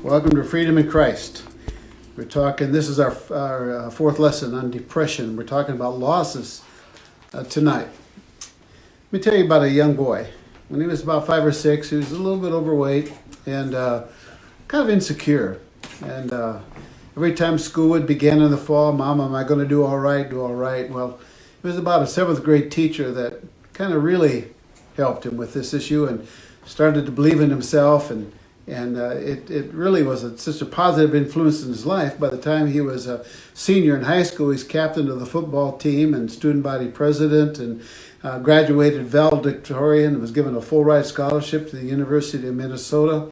Welcome to Freedom in Christ. This is our fourth lesson on depression. We're talking about losses tonight. Let me tell you about a young boy. When he was about 5 or 6, he was a little bit overweight and kind of insecure. And every time school would begin in the fall, Mom, am I going to do all right? Well, it was about a 7th grade teacher that kind of really helped him with this issue and started to believe in himself, and it really was such a positive influence in his life. By the time he was a senior in high school, he's captain of the football team and student body president, and graduated valedictorian and was given a full ride scholarship to the University of Minnesota.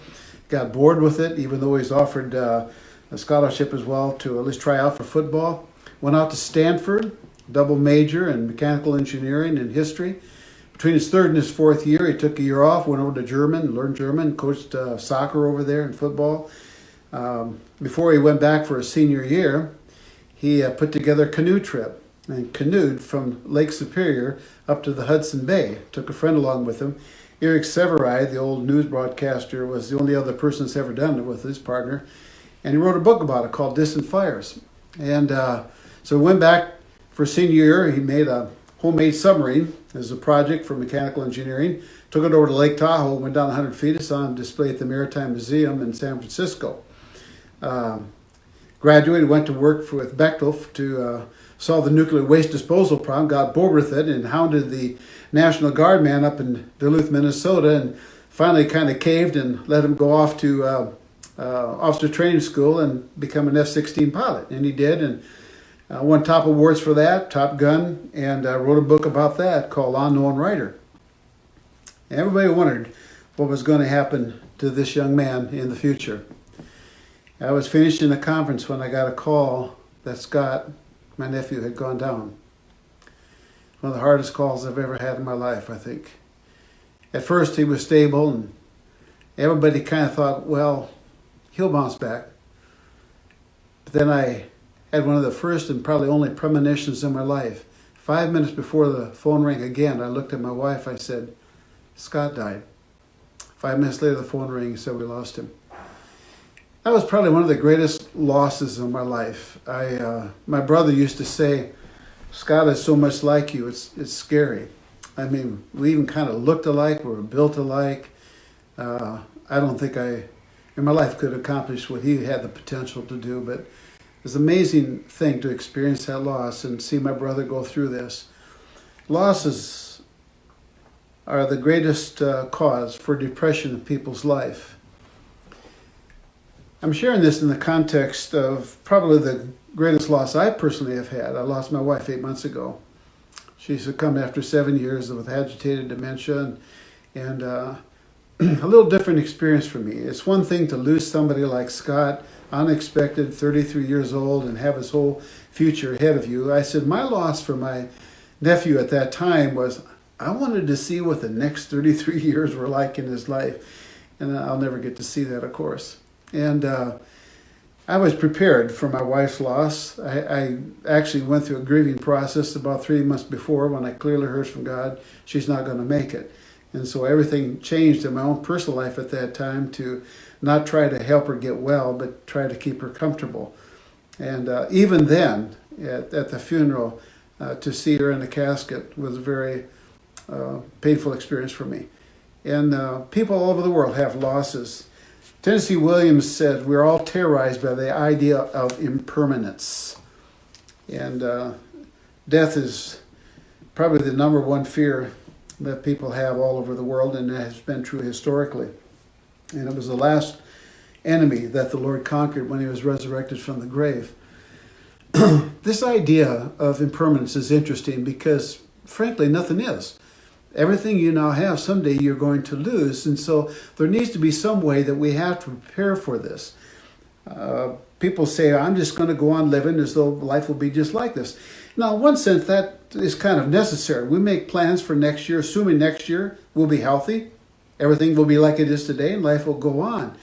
Got bored with it, even though he's offered a scholarship as well to at least try out for football. Went out to Stanford, double major in mechanical engineering and history. Between his 3rd and his 4th year, he took a year off, went over to German, learned German, coached soccer over there and football. Before he went back for his senior year, he put together a canoe trip and canoed from Lake Superior up to the Hudson Bay. Took a friend along with him. Eric Severai, the old news broadcaster, was the only other person that's ever done it with his partner. And he wrote a book about it called Distant Fires. And so he went back for senior year. He made a homemade submarine as a project for mechanical engineering. Took it over to Lake Tahoe, went down 100 feet. It's on display at the Maritime Museum in San Francisco. Graduated, went to work with Bechtel to solve the nuclear waste disposal problem, got bored with it, and hounded the National Guard man up in Duluth, Minnesota, and finally kind of caved and let him go off to officer training school and become an F-16 pilot. And he did, and won top awards for that, Top Gun, and wrote a book about that called Unknown Rider. Everybody wondered what was going to happen to this young man in the future. I was finishing a conference when I got a call that Scott, my nephew, had gone down. One of the hardest calls I've ever had in my life, I think. At first he was stable, and everybody kind of thought, well, he'll bounce back. But then I had one of the first and probably only premonitions in my life. 5 minutes before the phone rang again, I looked at my wife. I said, Scott died. 5 minutes later, the phone rang and said we lost him. That was probably one of the greatest losses of my life. My brother used to say, Scott is so much like you, it's scary. I mean, we even kind of looked alike, we were built alike. I don't think I, in my life, could accomplish what he had the potential to do, but it's an amazing thing to experience that loss and see my brother go through this. Losses are the greatest cause for depression in people's life. I'm sharing this in the context of probably the greatest loss I personally have had. I lost my wife 8 months ago. She succumbed after 7 years with agitated dementia, and a little different experience for me. It's one thing to lose somebody like Scott, unexpected, 33 years old, and have his whole future ahead of you. I said my loss for my nephew at that time was I wanted to see what the next 33 years were like in his life. And I'll never get to see that, of course. And I was prepared for my wife's loss. I actually went through a grieving process about 3 months before when I clearly heard from God, she's not going to make it. And so everything changed in my own personal life at that time to not try to help her get well, but try to keep her comfortable. And even then, at the funeral, to see her in the casket was a very painful experience for me. And people all over the world have losses. Tennessee Williams said, we're all terrorized by the idea of impermanence. And death is probably the number one fear that people have all over the world, and that has been true historically. And it was the last enemy that the Lord conquered when he was resurrected from the grave. This idea of impermanence is interesting because, frankly, nothing is. Everything you now have, someday you're going to lose. And so there needs to be some way that we have to prepare for this. People say, I'm just going to go on living as though life will be just like this. Now, in one sense, that is kind of necessary. We make plans for next year, assuming next year we'll be healthy. Everything will be like it is today, and life will go on.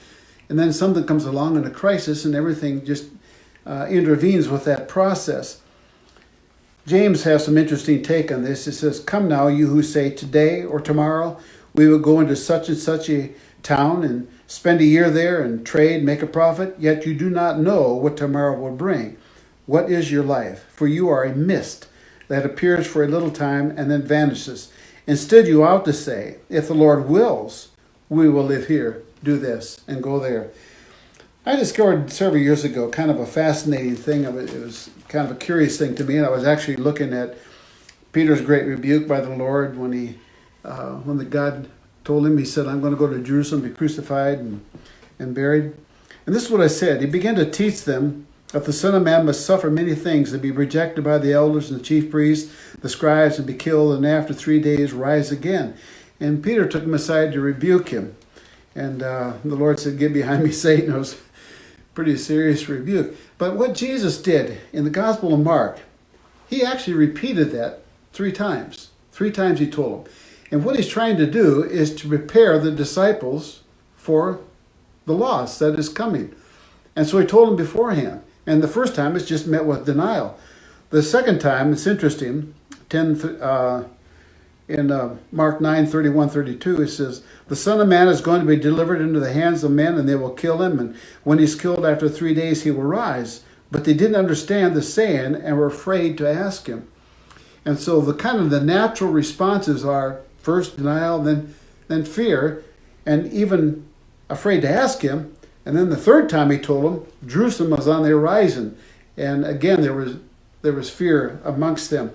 And then something comes along in a crisis, and everything just intervenes with that process. James has some interesting take on this. It says, come now, you who say today or tomorrow we will go into such and such a town and spend a year there and trade, make a profit, yet you do not know what tomorrow will bring. What is your life? For you are a mist that appears for a little time and then vanishes. Instead, you ought to say, if the Lord wills, we will live here, do this, and go there. I discovered several years ago kind of a fascinating thing. It was kind of a curious thing to me, and I was actually looking at Peter's great rebuke by the Lord when God told him, he said, I'm going to go to Jerusalem, be crucified and buried. And this is what I said. He began to teach them that the Son of Man must suffer many things and be rejected by the elders and the chief priests, the scribes, and be killed, and after 3 days rise again. And Peter took him aside to rebuke him. And the Lord said, get behind me, Satan. It was a pretty serious rebuke. But what Jesus did in the Gospel of Mark, he actually repeated that 3 times. 3 times he told them. And what he's trying to do is to prepare the disciples for the loss that is coming. And so he told them beforehand. And the first time it's just met with denial. The second time, it's interesting, in Mark 9:31-32, it says, the Son of Man is going to be delivered into the hands of men, and they will kill him. And when he's killed after 3 days, he will rise. But they didn't understand the saying and were afraid to ask him. And so the natural responses are first denial, then fear, and even afraid to ask him. And then the third time he told them, Jerusalem was on the horizon. And again, there was fear amongst them.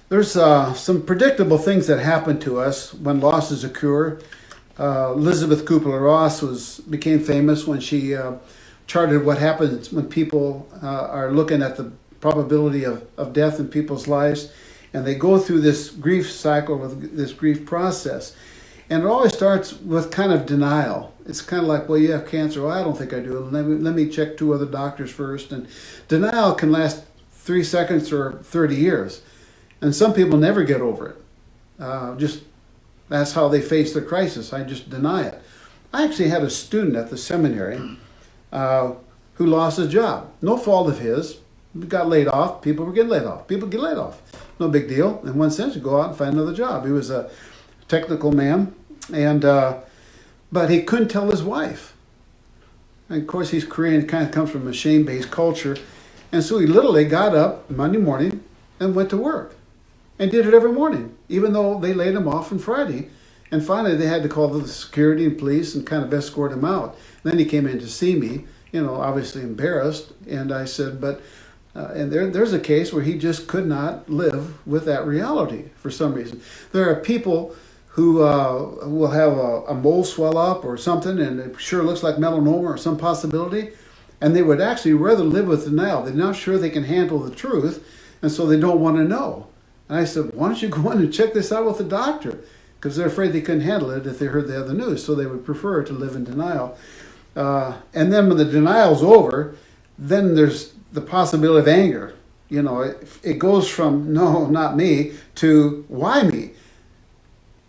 There's some predictable things that happen to us when losses occur. Elizabeth Kubler-Ross became famous when she charted what happens when people are looking at the probability of death in people's lives. And they go through this grief cycle, with this grief process. And it always starts with kind of denial. It's kind of like, well, you have cancer. Well, I don't think I do. Let me check 2 other doctors first. And denial can last 3 seconds or 30 years. And some people never get over it. That's how they face their crisis. I just deny it. I actually had a student at the seminary who lost his job. No fault of his. He got laid off. People were getting laid off. People get laid off. No big deal. In one sense, you go out and find another job. He was a technical man, but he couldn't tell his wife. And of course, he's Korean, kind of comes from a shame-based culture. And so he literally got up Monday morning and went to work and did it every morning, even though they laid him off on Friday. And finally, they had to call the security and police and kind of escort him out. And then he came in to see me, obviously embarrassed. And I said, and there's a case where he just could not live with that reality for some reason. There are people who will have a mole swell up or something, and it sure looks like melanoma or some possibility, and they would actually rather live with denial. They're not sure they can handle the truth, and so they don't want to know. And I said, why don't you go in and check this out with the doctor? Because they're afraid they couldn't handle it if they heard the other news, so they would prefer to live in denial. And then when the denial's over, then there's the possibility of anger. It goes from, no, not me, to why me?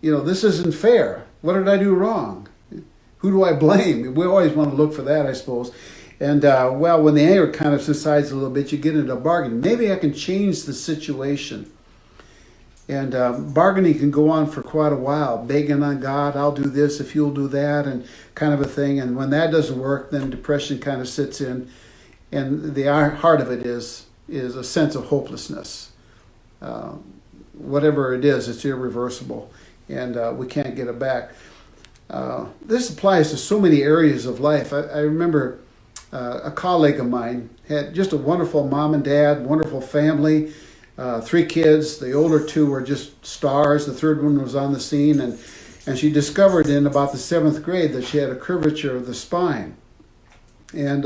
This isn't fair. What did I do wrong? Who do I blame? We always want to look for that, I suppose. And, when the anger kind of subsides a little bit, you get into a bargain. Maybe I can change the situation. And bargaining can go on for quite a while, begging on God, I'll do this if you'll do that, and kind of a thing. And when that doesn't work, then depression kind of sits in. And the heart of it is a sense of hopelessness. Whatever it is, it's irreversible, and we can't get it back. This applies to so many areas of life. I remember a colleague of mine had just a wonderful mom and dad, wonderful family, 3 kids. The older 2 were just stars. The third one was on the scene, and she discovered in about the 7th grade that she had a curvature of the spine. And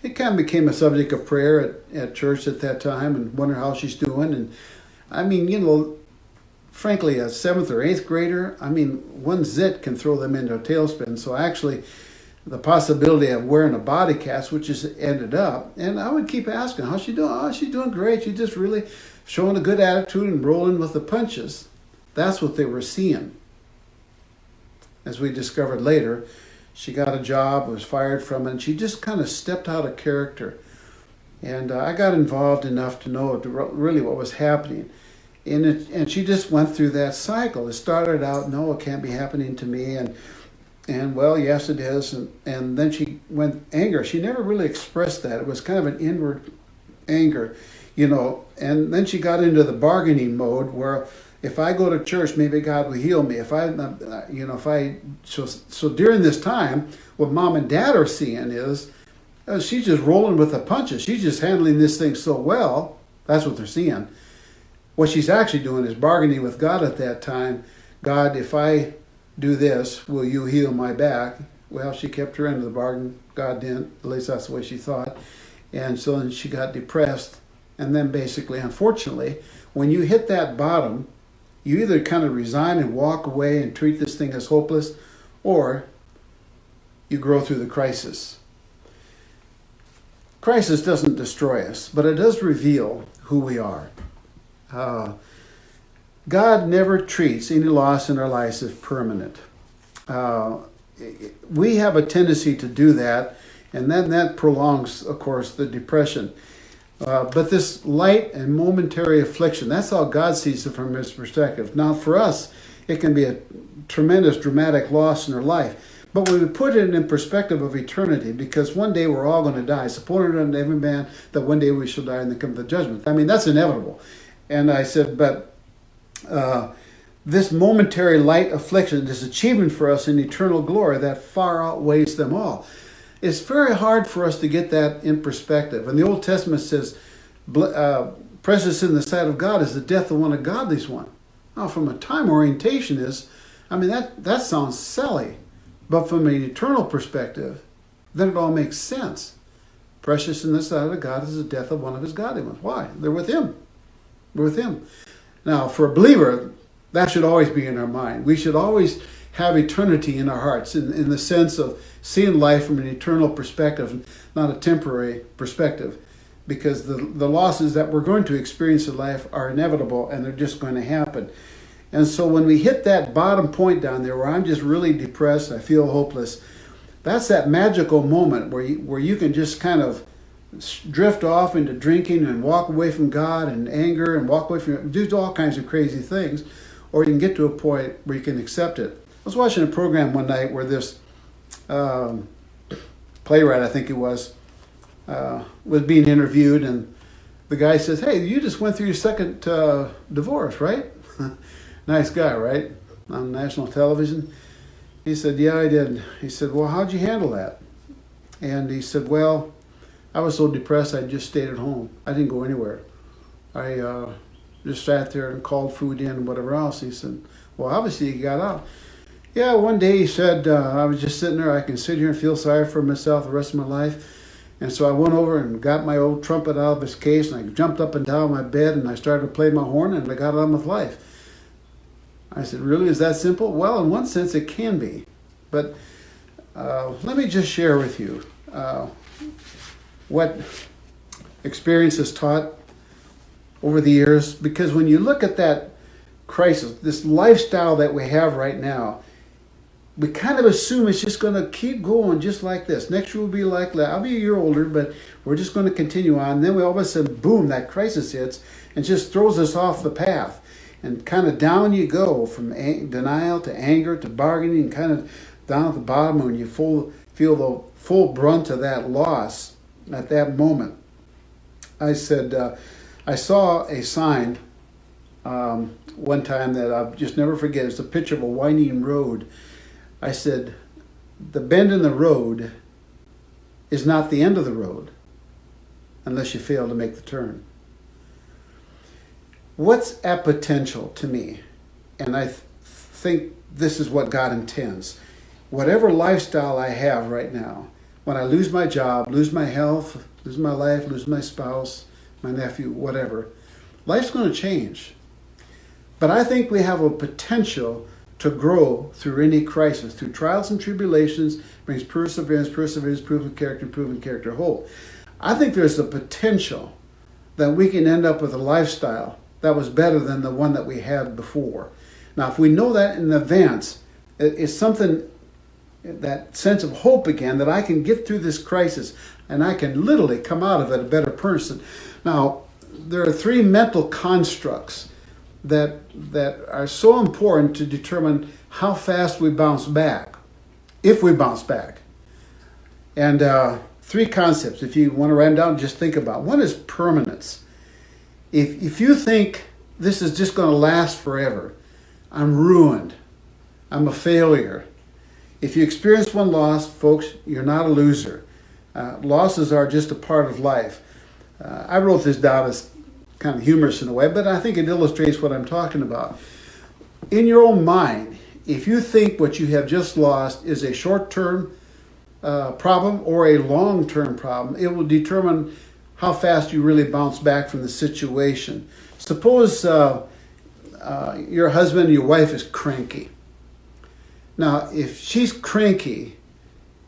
it kind of became a subject of prayer at church at that time, and wonder how she's doing. And I mean, frankly, a 7th or 8th grader, one zit can throw them into a tailspin. So actually, the possibility of wearing a body cast, which has ended up, and I would keep asking, how's she doing? Oh, she's doing great. She's just really showing a good attitude and rolling with the punches. That's what they were seeing. As we discovered later, she got a job, was fired from it, and she just kind of stepped out of character. And I got involved enough to know really what was happening. And she just went through that cycle. It started out, no, it can't be happening to me, and well, yes, it is, and then she went anger. She never really expressed that. It was kind of an inward anger, and then she got into the bargaining mode where if I go to church, maybe God will heal me. So during this time, what mom and dad are seeing is she's just rolling with the punches. She's just handling this thing so well. That's what they're seeing. What she's actually doing is bargaining with God at that time. God, if I do this, will you heal my back? Well, she kept her end of the bargain. God didn't. At least that's the way she thought. And so then she got depressed. And then basically, unfortunately, when you hit that bottom, you either kind of resign and walk away and treat this thing as hopeless, or you grow through the crisis. Crisis doesn't destroy us, but it does reveal who we are. God never treats any loss in our lives as permanent. We have a tendency to do that, and then that prolongs, of course, the depression. But this light and momentary affliction, that's how God sees it from his perspective. Now, for us, it can be a tremendous, dramatic loss in our life. But when we put it in perspective of eternity, because one day we're all going to die. It's appointed unto every man that one day we shall die and then come the judgment. I mean, that's inevitable. And I said, but this momentary light affliction, this achievement for us in eternal glory, that far outweighs them all. It's very hard for us to get that in perspective. And the Old Testament says, precious in the sight of God is the death of one of godly's one. Now, from a time orientation that sounds silly. But from an eternal perspective, then it all makes sense. Precious in the sight of God is the death of one of his godly ones. Why? They're with him. We're with him. Now, for a believer, that should always be in our mind. We should always have eternity in our hearts in the sense of seeing life from an eternal perspective, not a temporary perspective. Because the losses that we're going to experience in life are inevitable and they're just going to happen. And so when we hit that bottom point down there where I'm just really depressed, I feel hopeless, that's that magical moment where you can just kind of drift off into drinking and walk away from God and anger and walk away from, do all kinds of crazy things. Or you can get to a point where you can accept it. I was watching a program one night where this playwright, I think it was being interviewed, and the guy says, "Hey, you just went through your second divorce, right?" Nice guy, right? On national television. He said, "Yeah, I did." He said, "Well, how'd you handle that?" And he said, "Well, I was so depressed I just stayed at home. I didn't go anywhere. I just sat there and called food in and whatever else." He said, "Well, obviously you got out." "Yeah, one day," he said, "I was just sitting there. I can sit here and feel sorry for myself the rest of my life. And so I went over and got my old trumpet out of its case, and I jumped up and down my bed, and I started to play my horn, and I got on with life." I said, "Really? Is that simple?" Well, in one sense, it can be. But let me just share with you what experience has taught over the years. Because when you look at that crisis, this lifestyle that we have right now, we kind of assume it's just going to keep going just like this. Next year will be like that. I'll be a year older, but we're just going to continue on. And then we all of a sudden, boom, that crisis hits and just throws us off the path. And kind of down you go from denial to anger to bargaining, and kind of down at the bottom when you feel the full brunt of that loss at that moment. I said, I saw a sign one time that I'll just never forget. It's a picture of a winding road. I said, the bend in the road is not the end of the road unless you fail to make the turn. What's at potential to me? And I think this is what God intends. Whatever lifestyle I have right now, when I lose my job, lose my health, lose my life, lose my spouse, my nephew, whatever, life's going to change. But I think we have a potential to grow through any crisis, through trials and tribulations, brings perseverance, proven character, hope. I think there's the potential that we can end up with a lifestyle that was better than the one that we had before. Now, if we know that in advance, it's something, that sense of hope again, that I can get through this crisis and I can literally come out of it a better person. Now, there are three mental constructs that are so important to determine how fast we bounce back, if we bounce back. And three concepts, if you want to write them down, just think about. One is permanence. If you think this is just going to last forever, I'm ruined, I'm a failure. If you experience one loss, folks, you're not a loser. Losses are just a part of life. I wrote this down as kind of humorous in a way, but I think it illustrates what I'm talking about. In your own mind, if you think what you have just lost is a short-term problem or a long-term problem, it will determine how fast you really bounce back from the situation. Suppose your husband or your wife is cranky. Now, if she's cranky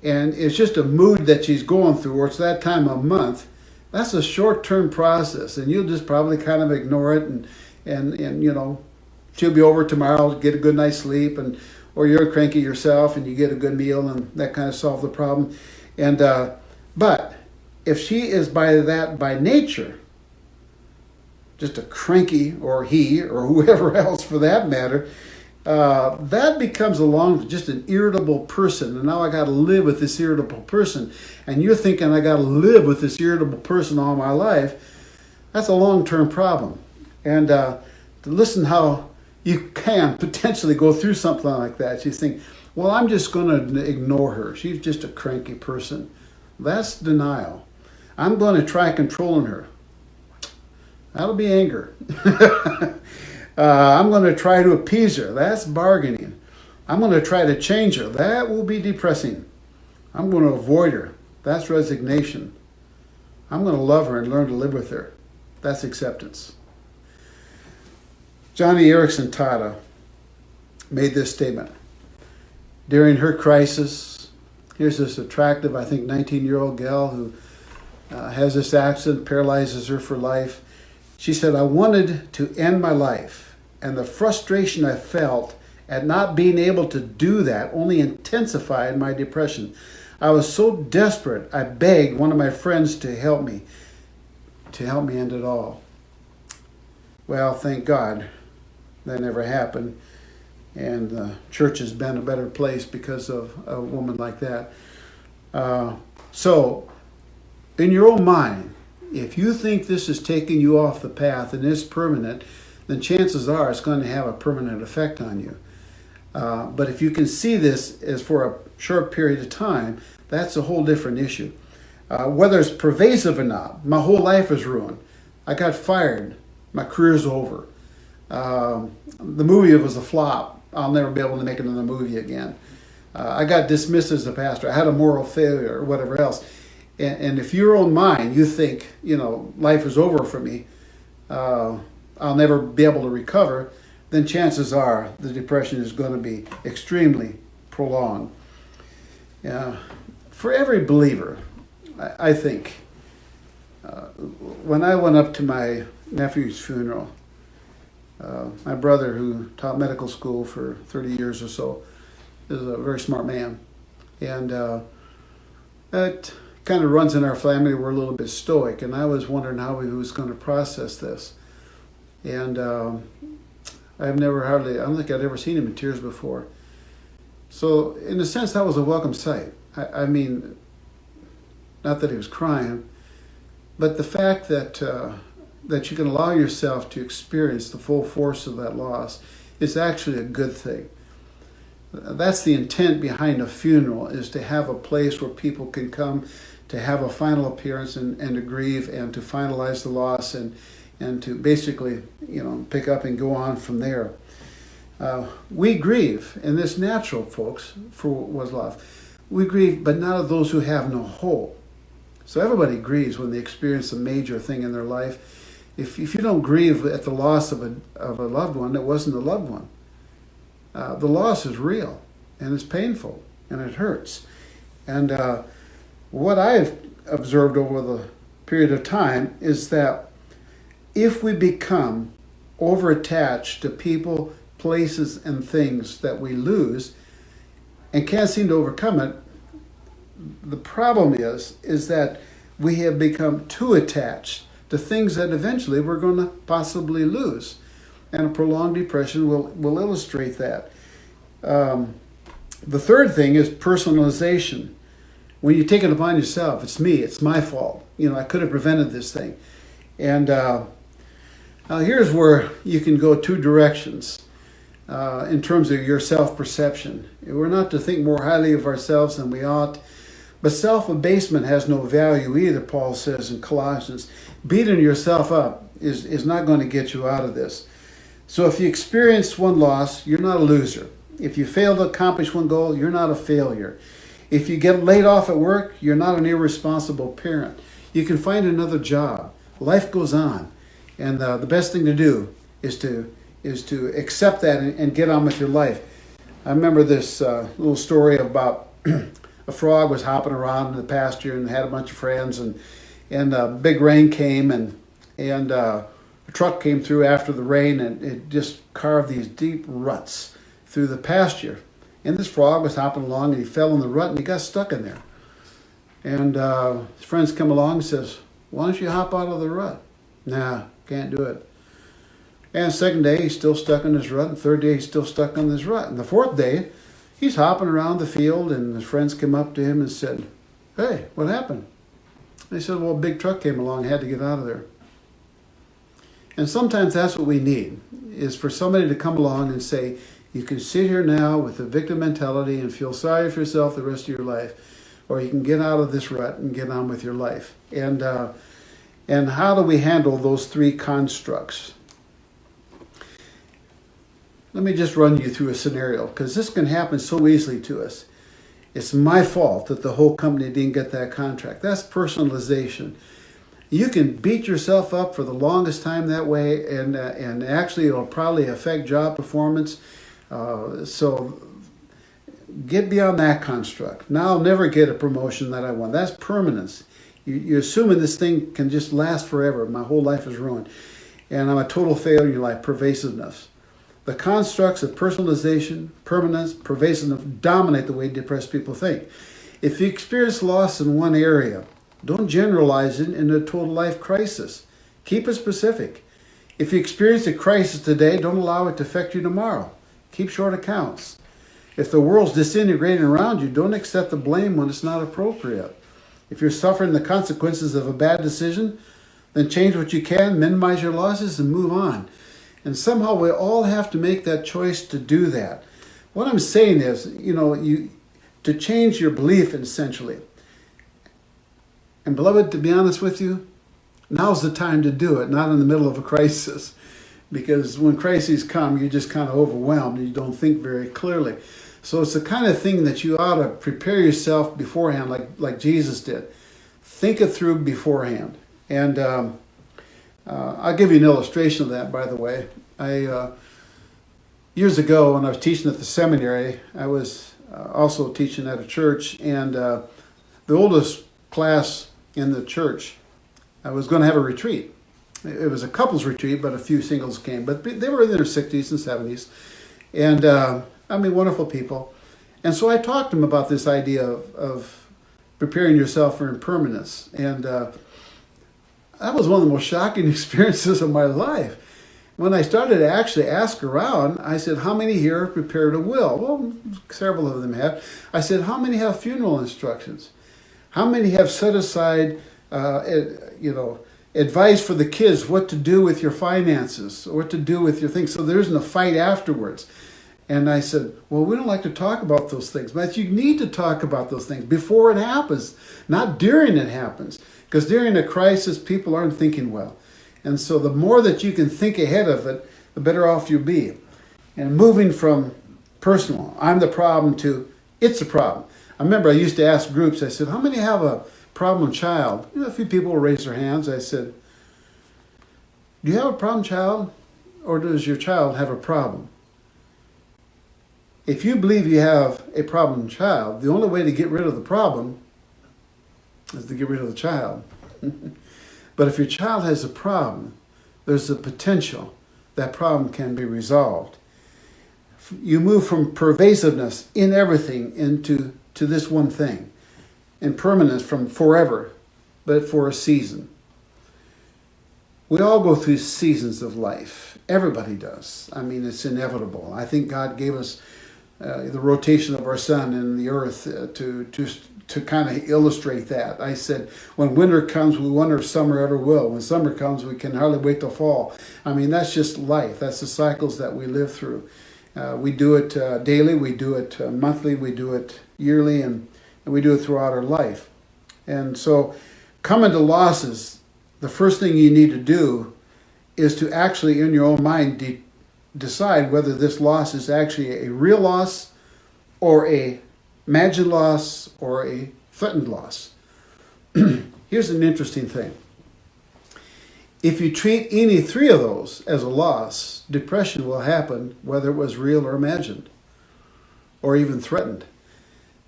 and it's just a mood that she's going through, or it's that time of month, that's a short-term process, and you'll just probably kind of ignore it, and you know, she'll be over tomorrow, get a good night's sleep, and or you're cranky yourself and you get a good meal, and that kind of solves the problem. And but if she is by nature just a cranky, or he, or whoever else for that matter, that becomes just an irritable person. And now I got to live with this irritable person. And you're thinking I got to live with this irritable person all my life. That's a long-term problem. And to listen how you can potentially go through something like that. You think, well, I'm just going to ignore her. She's just a cranky person. That's denial. I'm going to try controlling her. That'll be anger. I'm going to try to appease her. That's bargaining. I'm going to try to change her. That will be depressing. I'm going to avoid her. That's resignation. I'm going to love her and learn to live with her. That's acceptance. Johnny Erickson Tada made this statement. During her crisis, here's this attractive, I think, 19-year-old gal who has this accident, paralyzes her for life. She said, I wanted to end my life, and the frustration I felt at not being able to do that only intensified my depression. I was so desperate, I begged one of my friends to help me end it all. Well, thank God that never happened, and the church has been a better place because of a woman like that. So, in your own mind, if you think this is taking you off the path and is permanent, then chances are it's going to have a permanent effect on you. But if you can see this as for a short period of time, that's a whole different issue. Whether it's pervasive or not, my whole life is ruined. I got fired. My career's over. The movie was a flop. I'll never be able to make another movie again. I got dismissed as a pastor. I had a moral failure or whatever else. And if your own mind, you think, life is over for me, I'll never be able to recover, then chances are the depression is going to be extremely prolonged. For every believer, I think, when I went up to my nephew's funeral, my brother, who taught medical school for 30 years or so, is a very smart man. And that kind of runs in our family. We're a little bit stoic, and I was wondering how he was going to process this. And I don't think I'd ever seen him in tears before. So in a sense, that was a welcome sight. I mean, not that he was crying, but the fact that you can allow yourself to experience the full force of that loss is actually a good thing. That's the intent behind a funeral, is to have a place where people can come to have a final appearance and to grieve and to finalize the loss and to basically, pick up and go on from there. We grieve, and this natural, folks, for what was lost. We grieve, but not of those who have no hope. So everybody grieves when they experience a major thing in their life. If you don't grieve at the loss of a loved one, it wasn't a loved one. The loss is real, and it's painful, and it hurts. And what I've observed over the period of time is that if we become over-attached to people, places, and things that we lose and can't seem to overcome it, the problem is that we have become too attached to things that eventually we're going to possibly lose. and a prolonged depression will illustrate that. The third thing is personalization. When you take it upon yourself, it's me, it's my fault. I could have prevented this thing. And now here's where you can go two directions in terms of your self-perception. We're not to think more highly of ourselves than we ought, but self-abasement has no value either, Paul says in Colossians. Beating yourself up is not going to get you out of this. So if you experience one loss, you're not a loser. If you fail to accomplish one goal, you're not a failure. If you get laid off at work, you're not an irresponsible parent. You can find another job. Life goes on. And the best thing to do is to accept that and get on with your life. I remember this little story about a frog was hopping around in the pasture and had a bunch of friends, and a big rain came, and a truck came through after the rain, and it just carved these deep ruts through the pasture. And this frog was hopping along, and he fell in the rut, and he got stuck in there. And his friends come along and says, "Why don't you hop out of the rut?" "Nah, can't do it." And the second day, he's still stuck in this rut. And the third day, he's still stuck in this rut. And the fourth day, he's hopping around the field, and his friends came up to him and said, "Hey, what happened?" And he said, "Well, a big truck came along, I had to get out of there." And sometimes that's what we need, is for somebody to come along and say, you can sit here now with a victim mentality and feel sorry for yourself the rest of your life, or you can get out of this rut and get on with your life. And how do we handle those three constructs? Let me just run you through a scenario, because this can happen so easily to us. It's my fault that the whole company didn't get that contract. That's personalization. You can beat yourself up for the longest time that way, and actually it'll probably affect job performance. So get beyond that construct. Now I'll never get a promotion that I want. That's permanence. You're assuming this thing can just last forever. My whole life is ruined. And I'm a total failure in your life. Pervasiveness. The constructs of personalization, permanence, pervasiveness dominate the way depressed people think. If you experience loss in one area, don't generalize it into a total life crisis. Keep it specific. If you experience a crisis today, don't allow it to affect you tomorrow. Keep short accounts. If the world's disintegrating around you, don't accept the blame when it's not appropriate. If you're suffering the consequences of a bad decision, then change what you can, minimize your losses, and move on. And somehow we all have to make that choice to do that. What I'm saying is, to change your belief essentially. And beloved, to be honest with you, now's the time to do it, not in the middle of a crisis. Because when crises come, you're just kind of overwhelmed and you don't think very clearly. So it's the kind of thing that you ought to prepare yourself beforehand, like Jesus did. Think it through beforehand. And I'll give you an illustration of that, by the way. Years ago, when I was teaching at the seminary, I was also teaching at a church, and the oldest class in the church, I was going to have a retreat. It was a couples retreat, but a few singles came. But they were in their 60s and 70s. And, wonderful people. And so I talked to them about this idea of preparing yourself for impermanence. And that was one of the most shocking experiences of my life. When I started to actually ask around, I said, how many here have prepared a will? Well, several of them have. I said, how many have funeral instructions? How many have set aside, advice for the kids, what to do with your finances, what to do with your things, so there isn't a fight afterwards? And I said, well, we don't like to talk about those things, but you need to talk about those things before it happens, not during it happens. Because during a crisis, people aren't thinking well. And so the more that you can think ahead of it, the better off you'll be. And moving from personal, I'm the problem, to it's a problem. I remember I used to ask groups, I said, how many have a problem child? A few people will raise their hands. I said, do you have a problem child, or does your child have a problem? If you believe you have a problem child, the only way to get rid of the problem is to get rid of the child. But if your child has a problem, there's a potential that problem can be resolved. You move from pervasiveness in everything into this one thing. Impermanence from forever, but for a season. We all go through seasons of life. Everybody does. I mean, it's inevitable. I think God gave us the rotation of our sun and the earth to kind of illustrate that. I said, when winter comes, we wonder if summer ever will. When summer comes, we can hardly wait till fall. I mean, that's just life. That's the cycles that we live through. We do it daily, we do it monthly, we do it yearly, and we do it throughout our life. And so, coming to losses, the first thing you need to do is to actually, in your own mind, decide whether this loss is actually a real loss or a imagined loss or a threatened loss. Here's an interesting thing. If you treat any three of those as a loss, depression will happen whether it was real or imagined or even threatened.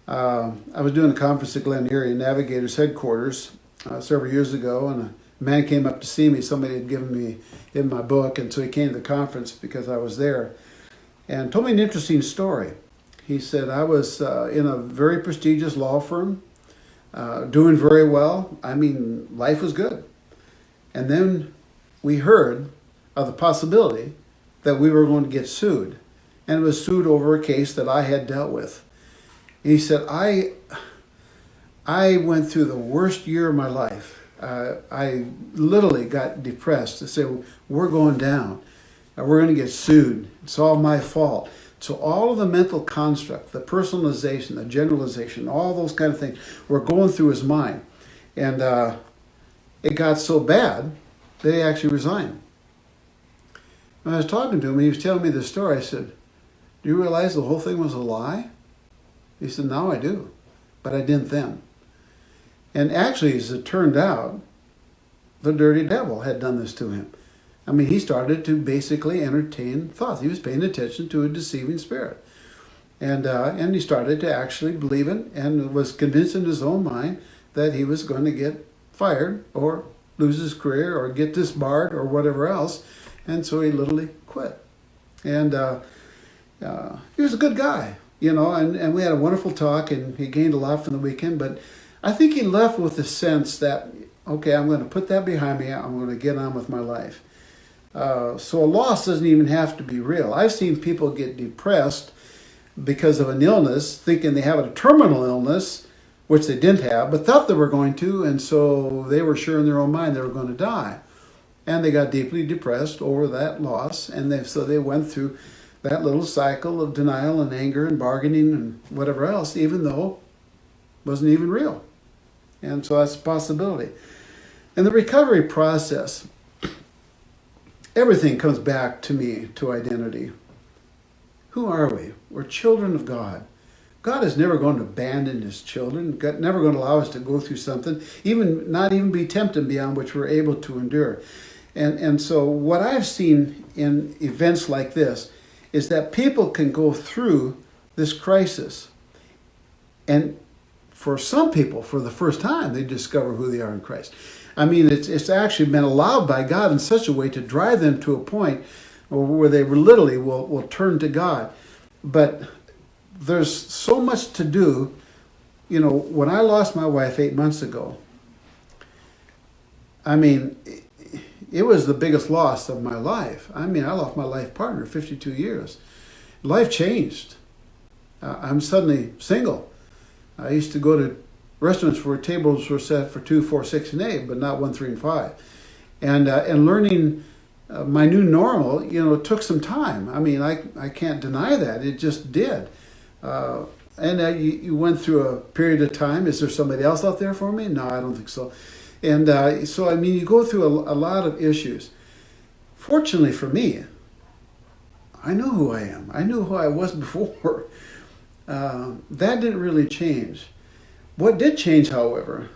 I was doing a conference at Glen Erie, Navigators headquarters, several years ago, and a man came up to see me. Somebody had given me in my book, and so he came to the conference because I was there and told me an interesting story. He said, I was in a very prestigious law firm, doing very well. I mean, life was good. And then we heard of the possibility that we were going to get sued, and it was sued over a case that I had dealt with. And he said, I went through the worst year of my life. I literally got depressed. I said, we're going down. We're going to get sued. It's all my fault. So all of the mental construct, the personalization, the generalization, all those kind of things were going through his mind. And it got so bad that he actually resigned. When I was talking to him, he was telling me this story. I said, do you realize the whole thing was a lie? He said, now I do, but I didn't then. And actually, as it turned out, the dirty devil had done this to him. I mean, he started to basically entertain thoughts. He was paying attention to a deceiving spirit. And he started to actually believe it and was convinced in his own mind that he was going to get fired or lose his career or get disbarred or whatever else. And so he literally quit. And he was a good guy, you know, and we had a wonderful talk, and he gained a lot from the weekend. But I think he left with the sense that, okay, I'm going to put that behind me. I'm going to get on with my life. So a loss doesn't even have to be real. I've seen people get depressed because of an illness, thinking they have a terminal illness, which they didn't have, but thought they were going to, and so they were sure in their own mind they were going to die. And they got deeply depressed over that loss, and so they went through that little cycle of denial and anger and bargaining and whatever else, even though it wasn't even real. And so that's a possibility. In the recovery process, everything comes back to me, to identity. Who are we? We're children of God. God is never going to abandon his children. God never going to allow us to go through something, not even be tempted beyond which we're able to endure. And so what I've seen in events like this is that people can go through this crisis. And for some people, for the first time, they discover who they are in Christ. I mean, it's actually been allowed by God in such a way to drive them to a point where they literally will turn to God. But there's so much to do. You know, when I lost my wife 8 months ago, I mean, it was the biggest loss of my life. I mean, I lost my life partner, 52 years. Life changed. I'm suddenly single. I used to go to restaurants where tables were set for 2, 4, 6, and 8, but not 1, 3, and 5. And learning my new normal, you know, took some time. I mean, I can't deny that. It just did. You went through a period of time. Is there somebody else out there for me? No, I don't think so. And so, I mean, you go through a lot of issues. Fortunately for me, I know who I am. I knew who I was before. That didn't really change. What did change, however,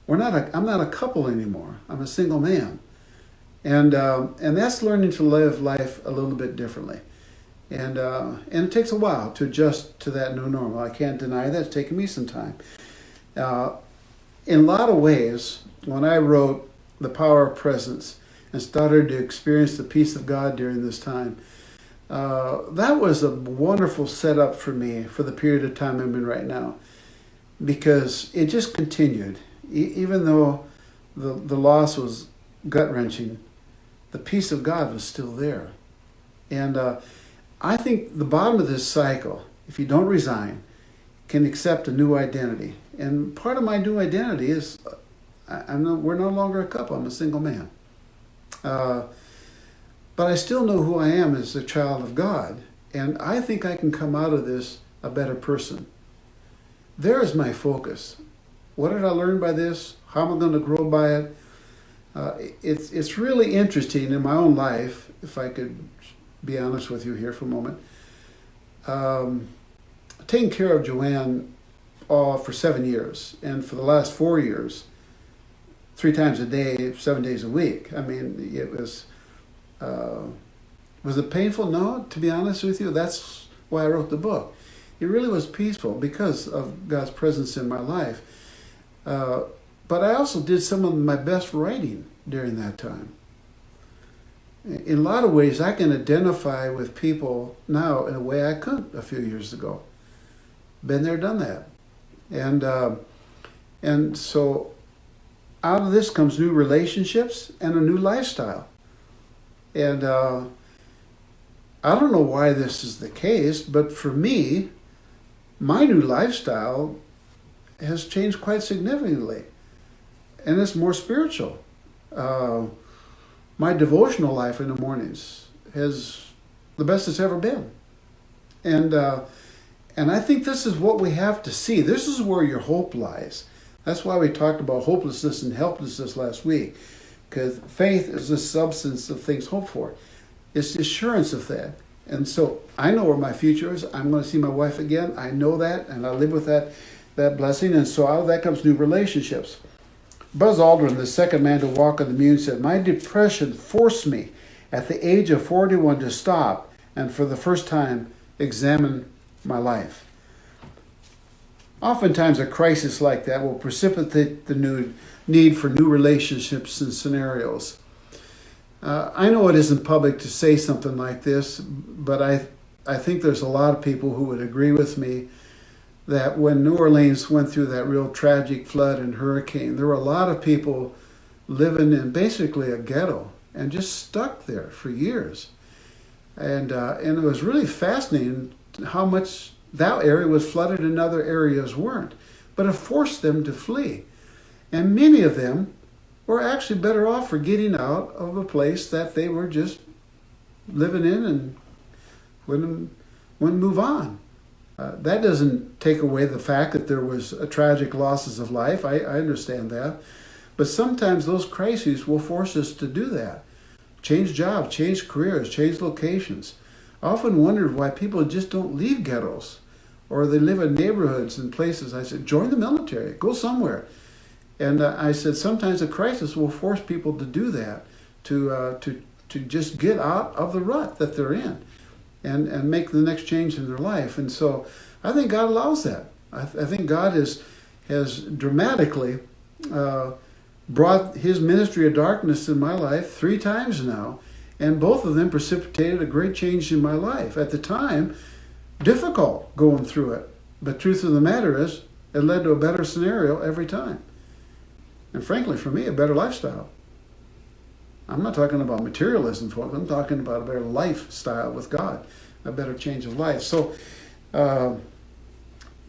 I'm not a couple anymore. I'm a single man. And that's learning to live life a little bit differently. And it takes a while to adjust to that new normal. I can't deny that. It's taken me some time. In a lot of ways, when I wrote The Power of Presence and started to experience the peace of God during this time, that was a wonderful setup for me for the period of time I'm in right now, because it just continued. Even though the loss was gut-wrenching, the peace of God was still there. And I think the bottom of this cycle, if you don't resign, can accept a new identity. And part of my new identity is we're no longer a couple. I'm a single man. But I still know who I am as a child of God. And I think I can come out of this a better person. There is my focus. What did I learn by this? How am I going to grow by it? It's really interesting in my own life, if I could be honest with you here for a moment. Taking care of Joanne for 7 years, and for the last 4 years, 3 times a day, 7 days a week. I mean, it was it painful? No, to be honest with you, that's why I wrote the book. It really was peaceful because of God's presence in my life. But I also did some of my best writing during that time. In a lot of ways, I can identify with people now in a way I couldn't a few years ago. Been there, done that. And so out of this comes new relationships and a new lifestyle. And I don't know why this is the case, but for me, my new lifestyle has changed quite significantly. And it's more spiritual. My devotional life in the mornings is the best it's ever been. And I think this is what we have to see. This is where your hope lies. That's why we talked about hopelessness and helplessness last week, because faith is the substance of things hoped for. It's the assurance of that. And so I know where my future is. I'm going to see my wife again. I know that, and I live with that blessing. And so out of that comes new relationships. Buzz Aldrin, the second man to walk on the moon, said, "My depression forced me at the age of 41 to stop and for the first time examine my life." Oftentimes a crisis like that will precipitate the need for new relationships and scenarios. I know it isn't public to say something like this, but I think there's a lot of people who would agree with me that when New Orleans went through that real tragic flood and hurricane, there were a lot of people living in basically a ghetto and just stuck there for years. And it was really fascinating how much that area was flooded and other areas weren't. But it forced them to flee. And many of them were actually better off for getting out of a place that they were just living in and wouldn't move on. That doesn't take away the fact that there was tragic losses of life. I understand that. But sometimes those crises will force us to do that. Change jobs, change careers, change locations. I often wondered why people just don't leave ghettos or they live in neighborhoods and places. I said, join the military, go somewhere. And I said, sometimes a crisis will force people to do that, to just get out of the rut that they're in and make the next change in their life. And so I think God allows that. I think God has dramatically brought his ministry of darkness in my life 3 times now, and both of them precipitated a great change in my life. At the time, difficult going through it, but truth of the matter is, it led to a better scenario every time. And frankly, for me, a better lifestyle. I'm not talking about materialism, folks. I'm talking about a better lifestyle with God, a better change of life. So,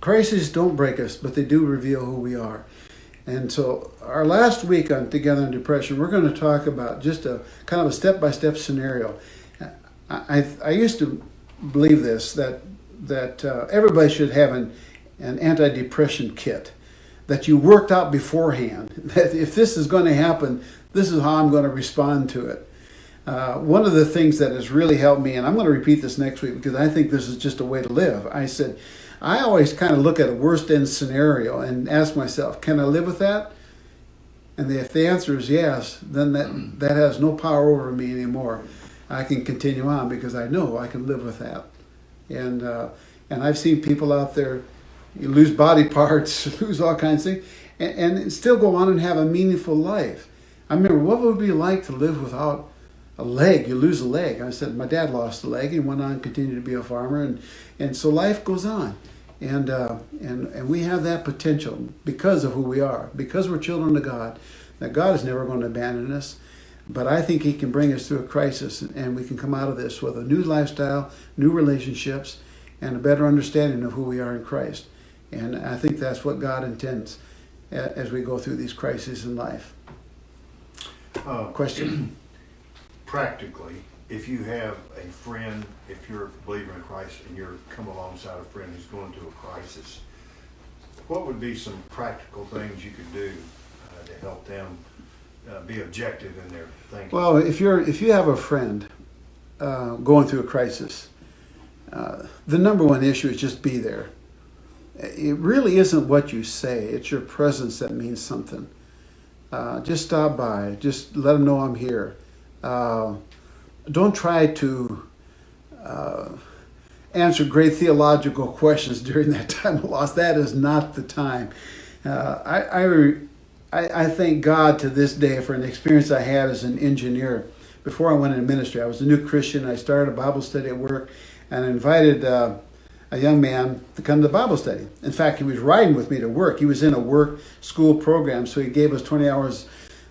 crises don't break us, but they do reveal who we are. And so our last week on Together in Depression, we're going to talk about just a kind of a step-by-step scenario. I used to believe this, that everybody should have an anti-depression kit that you worked out beforehand, that if this is going to happen, this is how I'm going to respond to it. One of the things that has really helped me, and I'm going to repeat this next week because I think this is just a way to live. I said, I always kind of look at a worst end scenario and ask myself, can I live with that? And if the answer is yes, then that has no power over me anymore. I can continue on because I know I can live with that. And I've seen people out there, you lose body parts, lose all kinds of things, and still go on and have a meaningful life. I remember, what would it be like to live without a leg? You lose a leg. I said, my dad lost a leg and went on and continued to be a farmer, and so life goes on. And we have that potential because of who we are, because we're children of God, that God is never going to abandon us. But I think he can bring us through a crisis, and we can come out of this with a new lifestyle, new relationships, and a better understanding of who we are in Christ. And I think that's what God intends as we go through these crises in life. Question? Practically, if you have a friend, if you're a believer in Christ and you're come alongside a friend who's going through a crisis, what would be some practical things you could do to help them be objective in their thinking? Well, if you have a friend going through a crisis, the number one issue is just be there. It really isn't what you say; it's your presence that means something. Just stop by. Just let them know I'm here. Don't try to answer great theological questions during that time of loss. That is not the time. I thank God to this day for an experience I had as an engineer. Before I went into ministry, I was a new Christian. I started a Bible study at work, and I invited a young man to come to the Bible study. In fact, he was riding with me to work. He was in a work school program, so he gave us 20 hours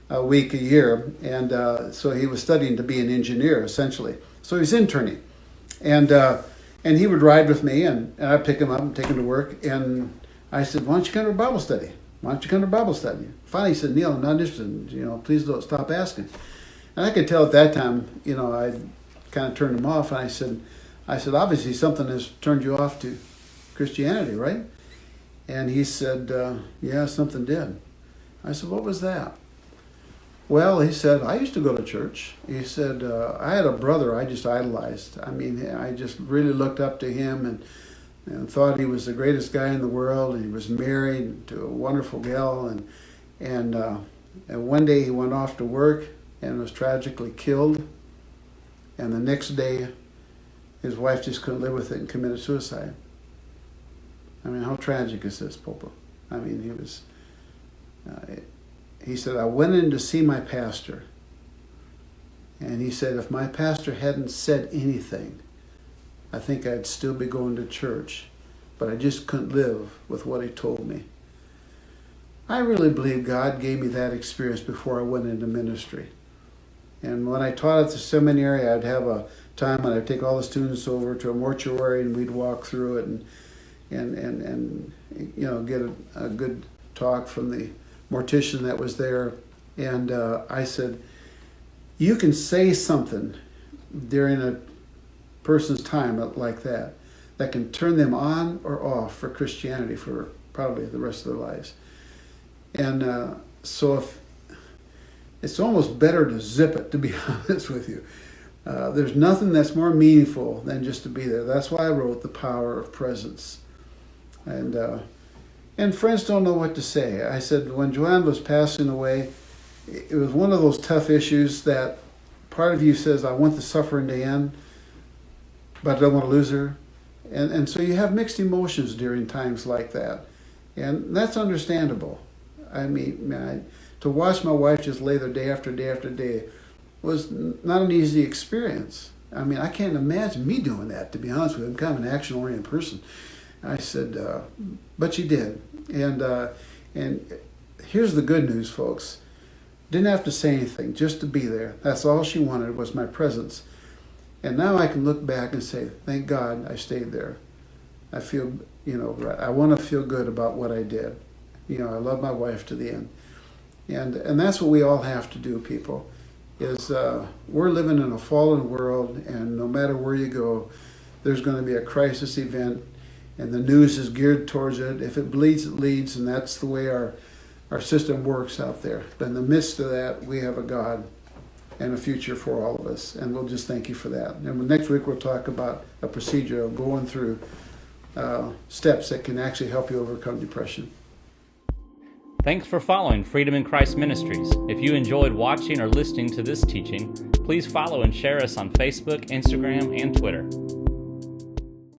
a week, a year, and so he was studying to be an engineer, essentially. So he was interning, and he would ride with me, and I'd pick him up and take him to work, and I said, why don't you come to a Bible study? Why don't you come to Bible study? Finally, he said, Neil, I'm not interested. Please don't stop asking. And I could tell at that time, I kind of turned him off. And I said, obviously something has turned you off to Christianity, right? And he said, yeah, something did. I said, what was that? Well, he said, I used to go to church. He said, I had a brother I just idolized. I mean, I just really looked up to him and thought he was the greatest guy in the world, and he was married to a wonderful gal, and one day he went off to work and was tragically killed, and the next day his wife just couldn't live with it and committed suicide. I mean, how tragic is this, Popa? I mean, he said, I went in to see my pastor, and he said, if my pastor hadn't said anything, I think I'd still be going to church, but I just couldn't live with what he told me. I really believe God gave me that experience before I went into ministry. And when I taught at the seminary, I'd have a time when I'd take all the students over to a mortuary and we'd walk through it and get a good talk from the mortician that was there. And I said, you can say something during a person's time like that can turn them on or off for Christianity for probably the rest of their lives. And so if it's almost better to zip it, to be honest with you. There's nothing that's more meaningful than just to be there. That's why I wrote The Power of Presence. And friends don't know what to say. I said when Joanne was passing away, it was one of those tough issues that part of you says, I want the suffering to end, but I don't want to lose her. And so you have mixed emotions during times like that. And that's understandable. I mean, to watch my wife just lay there day after day after day was not an easy experience. I mean, I can't imagine me doing that, to be honest with you. I'm kind of an action-oriented person. I said, but she did. And here's the good news, folks. Didn't have to say anything, just to be there. That's all she wanted was my presence. And now I can look back and say, thank God I stayed there. I feel, I want to feel good about what I did. I love my wife to the end. And that's what we all have to do, people, is we're living in a fallen world, and no matter where you go, there's going to be a crisis event, and the news is geared towards it. If it bleeds, it leads, and that's the way our system works out there. But in the midst of that, we have a God and a future for all of us, and we'll just thank you for that. And next week we'll talk about a procedure of going through steps that can actually help you overcome depression. Thanks for following Freedom in Christ Ministries. If you enjoyed watching or listening to this teaching, please follow and share us on Facebook, Instagram, and Twitter.